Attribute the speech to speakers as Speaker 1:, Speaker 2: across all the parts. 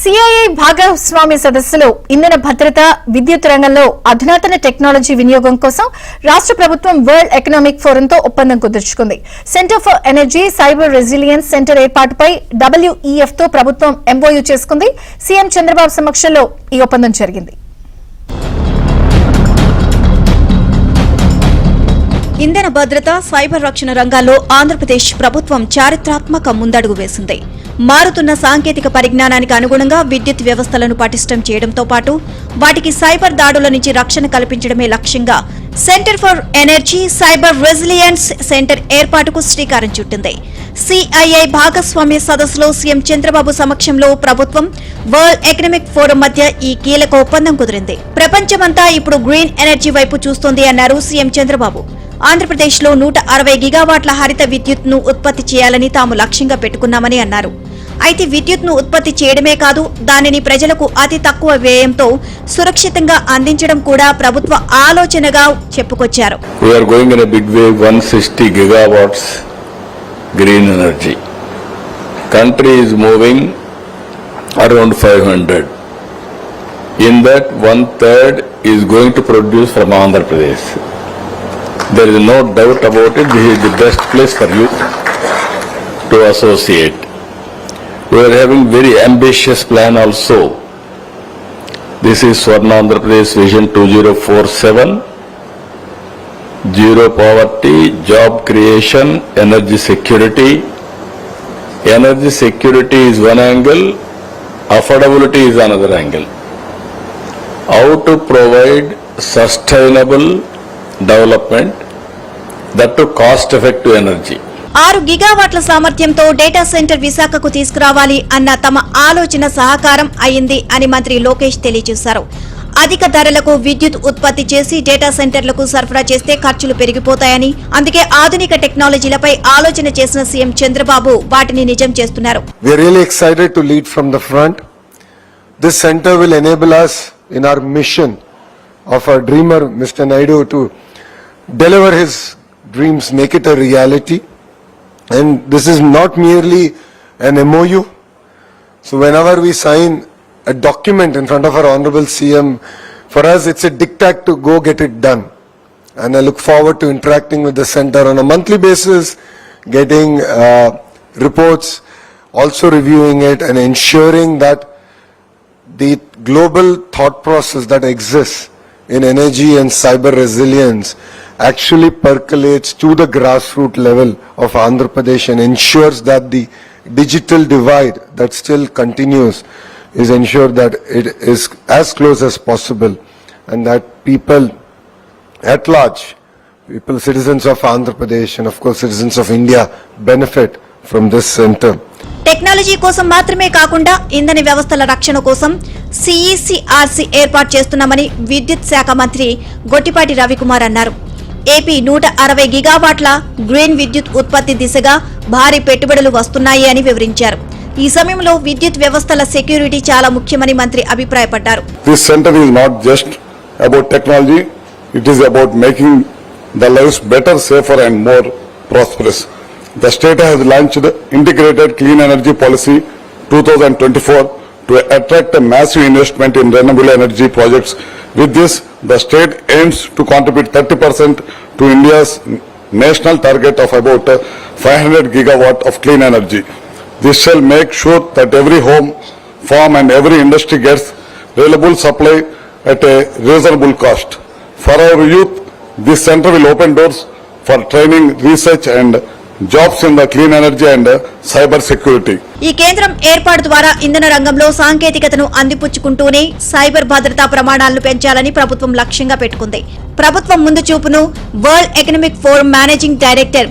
Speaker 1: CII భాగస్వామ్య సదస్సులో ఇంధన భద్రత, విద్యుత్ రంగంలో అధునాతన టెక్నాలజీ వినియోగం కోసం రాష్ట్ర ప్రభుత్వం వరల్డ్ ఎకనామిక్ ఫోరంతో ఒప్పందం కుదుర్చుకుంది. Centre for energy cyber resilience centre ఏర్పాటుపై WEF తో ప్రభుత్వం MOU చేసుకుంది. సీఎం చంద్రబాబు సమక్షంలో ఈ ఒప్పందం జరిగింది.
Speaker 2: ఇంధన భద్రత, సైబర్ రక్షణ రంగాల్లో ఆంధ్రప్రదేశ్ ప్రభుత్వం చారిత్రాత్మక ముందడుగు వేసింది. మారుతున్న సాంకేతిక పరిజ్ఞానానికి అనుగుణంగా విద్యుత్ వ్యవస్థలను పటిష్టం చేయడంతో పాటు వాటికి సైబర్ దాడుల నుంచి రక్షణ కల్పించడమే లక్ష్యంగా centre for energy cyber resilience centre ఏర్పాటుకు శ్రీకారం చుట్టింది. సిఐఐ భాగస్వామ్య సదస్సులో సీఎం చంద్రబాబు సమక్షంలో ప్రభుత్వం, వరల్డ్ ఎకనామిక్ ఫోరం మధ్య ఈ కీలక ఒప్పందం కుదిరింది. ప్రపంచమంతా ఇప్పుడు గ్రీన్ ఎనర్జీ వైపు చూస్తోంది అన్నారు సీఎం చంద్రబాబు. ఆంధ్రప్రదేశ్లో 160 గిగావాట్ల హరిత విద్యుత్ ను ఉత్పత్తి చేయాలని తాము లక్ష్యంగా పెట్టుకున్నామని అన్నారు. అయితే విద్యుత్ ను ఉత్పత్తి చేయడమే కాదు, దానిని ప్రజలకు అతి తక్కువ వ్యయంతో సురక్షితంగా అందించడం కూడా ప్రభుత్వ ఆలోచనగా చెప్పుకొచ్చారు.
Speaker 3: We are going in a big way, 160 gigawatts green energy. Country is moving around 500. In that, 1/3 is going to produce from Andhra Pradesh. There is no doubt about it. This is the best place for you to associate. We are having very ambitious plan also. This is Swarna Andhra Pradesh Vision 2047. Zero poverty, job creation, energy security. Energy security is one angle, affordability is another angle. How to provide sustainable development, that to cost-effective energy.
Speaker 2: 6 గిగావాట్ల సామర్థ్యంతో data centre విశాఖకు తీసుకురావాలి అన్న తమ ఆలోచన సహకారం అయింది అని మంత్రి లోకేష్ తెలియజేశారు. అధిక ధరలకు విద్యుత్ ఉత్పత్తి చేసి డేటా సెంటర్లకు సరఫరా చేస్తే ఖర్చులు పెరిగిపోతాయని, అందుకే ఆధునిక టెక్నాలజీలపై ఆలోచన చేసిన సీఎం చంద్రబాబు వాటిని నిజం చేస్తున్నారు.
Speaker 4: We are really excited to lead from the front. This center will enable us in our mission of our dreamer, Mr. Naidu, to deliver his dreams, make it a reality. And this is not merely an MOU. So whenever we sign a document in front of our Honorable CM, for us it's a diktat to go get it done. And I look forward to interacting with the center on a monthly basis, getting reports, also reviewing it and ensuring that the global thought process that exists in energy and cyber resilience actually percolates to the grassroots level of Andhra Pradesh and ensures that the digital divide that still continues is ensured that it is as close as possible and that people at large, people, citizens of Andhra Pradesh and of course citizens of India benefit from this center.
Speaker 2: Technology కోసం మాత్రమే కాకుండా ఇంధన వ్యవస్థల రక్షణ కోసం CECRC ఏర్పాటు చేస్తున్నామని విద్యుత్ శాఖ మంత్రి గొట్టిపాటి రవికుమార్ అన్నారు. ఏపీ 160 గిగావాట్ల గ్రీన్ విద్యుత్ ఉత్పత్తి దిశగా భారీ పెట్టుబడులు వస్తున్నాయి అని వివరించారు. ఈ సమయంలో విద్యుత్ వ్యవస్థల సెక్యూరిటీ చాలా ముఖ్యమని మంత్రి అభిప్రాయపడ్డారు.
Speaker 5: This center is not just about technology, it is about making the lives better, safer and more prosperous. The state has launched Integrated Clean Energy Policy 2024 to attract a massive investment in renewable energy projects. With this, the state aims to contribute 30% to India's national target of about 500 gigawatt of clean energy. This shall make sure that every home, farm and every industry gets reliable supply at a reasonable cost. For our youth, this center will open doors for training, research and jobs in the clean energy and cyber security.
Speaker 2: ఈ కేంద్రం ఏర్పాటు ద్వారా ఇంధన రంగంలో సాంకేతికతను అందిపుచ్చుకుంటూనే cyber భద్రతా ప్రమాణాలను పెంచాలని ప్రభుత్వం లక్ష్యంగా పెట్టుకుంది. ప్రభుత్వం ముందు చూపును world economic forum managing director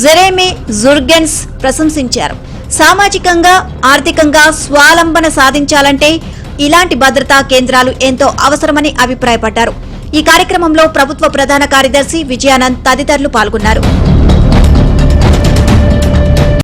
Speaker 2: Jeremy జుర్గెన్స్ ప్రశంసించారు. సామాజికంగా, ఆర్థికంగా స్వావలంబన సాధించాలంటే ఇలాంటి భద్రతా కేంద్రాలు ఎంతో అవసరమని అభిప్రాయపడ్డారు. ఈ కార్యక్రమంలో ప్రభుత్వ ప్రధాన కార్యదర్శి విజయానంద్ తదితరులు పాల్గొన్నారు.